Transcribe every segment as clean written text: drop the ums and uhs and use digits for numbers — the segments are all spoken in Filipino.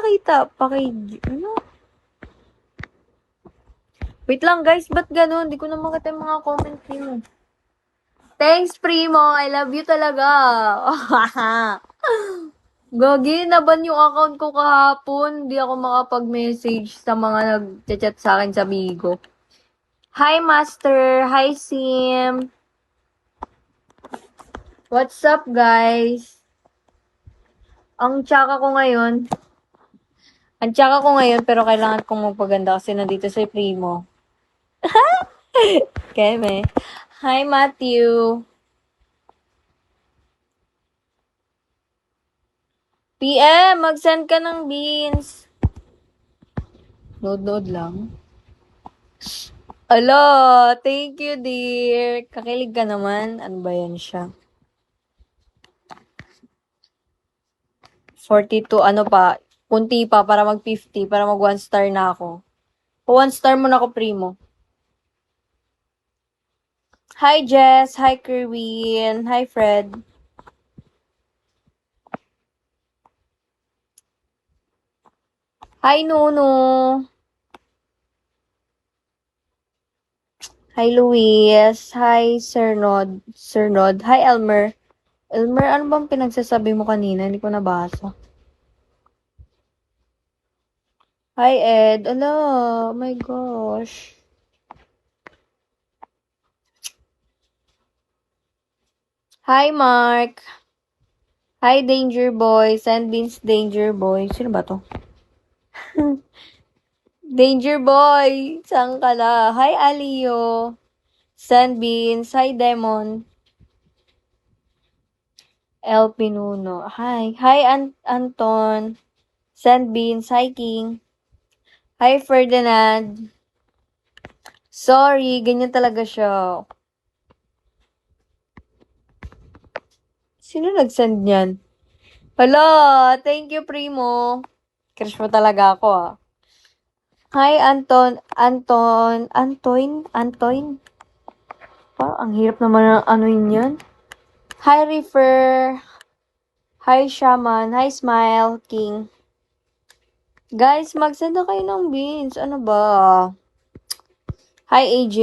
nakita? Ano? Wait lang, guys. Ba't ganun? Hindi ko na makita yung mga comment niyo. Thanks, Primo. I love you talaga. Gagi, naban yung account ko kahapon. Hindi ako makapag-message sa mga nag-chat sa akin sa Bigo. Hi, Master. Hi, Sim. What's up, guys? Ang tsaka ko ngayon. Pero kailangan kong magpaganda kasi nandito si Primo. Keme. Hi, Matthew. PM, mag-send ka ng beans. Nood-nood lang. Alo, thank you, dear. Kakilig ka naman. Ano ba yan siya? 42, ano pa? Kunti pa para mag-50, para mag-1 star na ako. 1 star mo na ako, Primo. Hi, Jess. Hi, Kerwin. Hi, Fred. Hi, Nuno. Hi, Luis. Hi, Sir Nod. Hi, Elmer. Elmer, ano bang pinagsasabi mo kanina? Hindi ko nabasa. Hi, Ed. Ala, oh my gosh. Hi, Mark. Hi, Danger Boy. Sandbeans Danger Boy. Sino ba to? Danger Boy. Saan ka na? Hi, Alio. Sandbeans. Hi, Demon. El Pinuno. Hi. Hi, Anton. Sandbeans. Hi, King. Hi, Ferdinand. Sorry, ganyan talaga siya. Sino nag-send niyan? Hala, thank you, Primo. Crush mo talaga ako, ah. Hi, Anton. Parang ang hirap naman ng ano yan. Hi, Refer. Hi, Shaman. Hi, Smile King. Guys, magsend na kayo ng beans. Ano ba? Hi, AJ.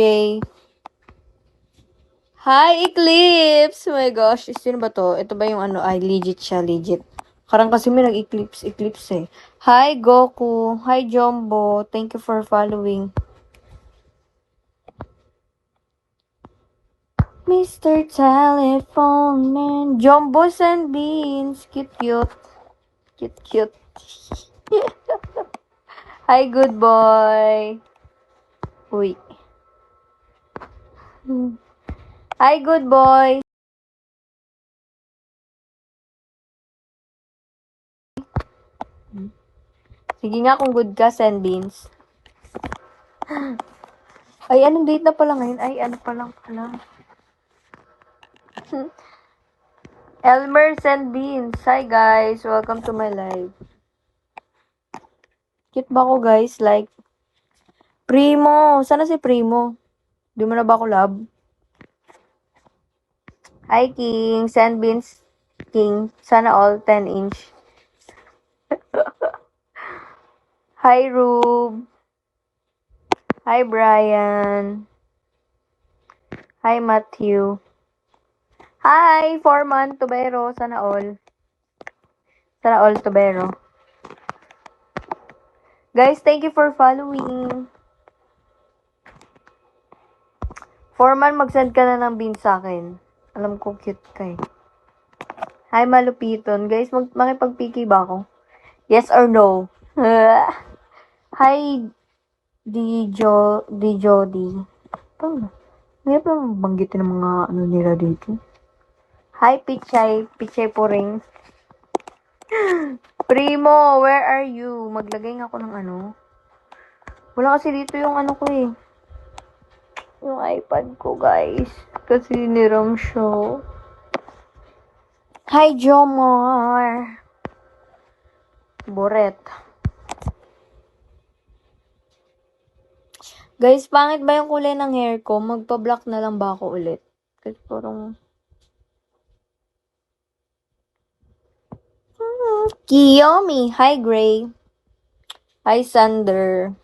Hi, Eclipse! Oh my gosh, sino ba to? Ito ba yung ano? Ay, legit siya, legit. Karang kasi may nag-eclipse eh. Hi, Goku. Hi, Jumbo. Thank you for following. Mr. Telephone Man. Jumbo and Beans. Cute. Hi, good boy. Uy. Hi, good boy. Sige nga kung good ka, send beans. Ay, anong date na pala ngayon? Ay, ano pa lang pala. Elmer, send beans. Hi, guys. Welcome to my live. Cute ba ako, guys? Like, Primo. Sana si Primo? Di mo na ba ako love? Hi, King. Send beans, King. Sana all 10-inch. Hi, Rube. Hi, Brian. Hi, Matthew. Hi, Foreman Tubero. Sana all. Sana all Tubero. Guys, thank you for following. Foreman, mag-send ka na ng beans sa akin. Alam ko cute ka eh. Hi, Malupiton. Guys, makipag-piki ba ako? Yes or no? Hi, Jody. Paano? May pa banggitin ng mga ano nila dito. Hi, Pichay po ring. Primo, where are you? Maglagay nga ako ng ano. Wala kasi dito yung ano ko eh. Yung iPad ko, guys. Kasi niram siya. Hi, Jomar. Boret. Guys, pangit ba yung kulay ng hair ko? Magpa-black na lang ba ako ulit? Kasi parang... Kiyomi. Hi, Gray. Hi, Sander.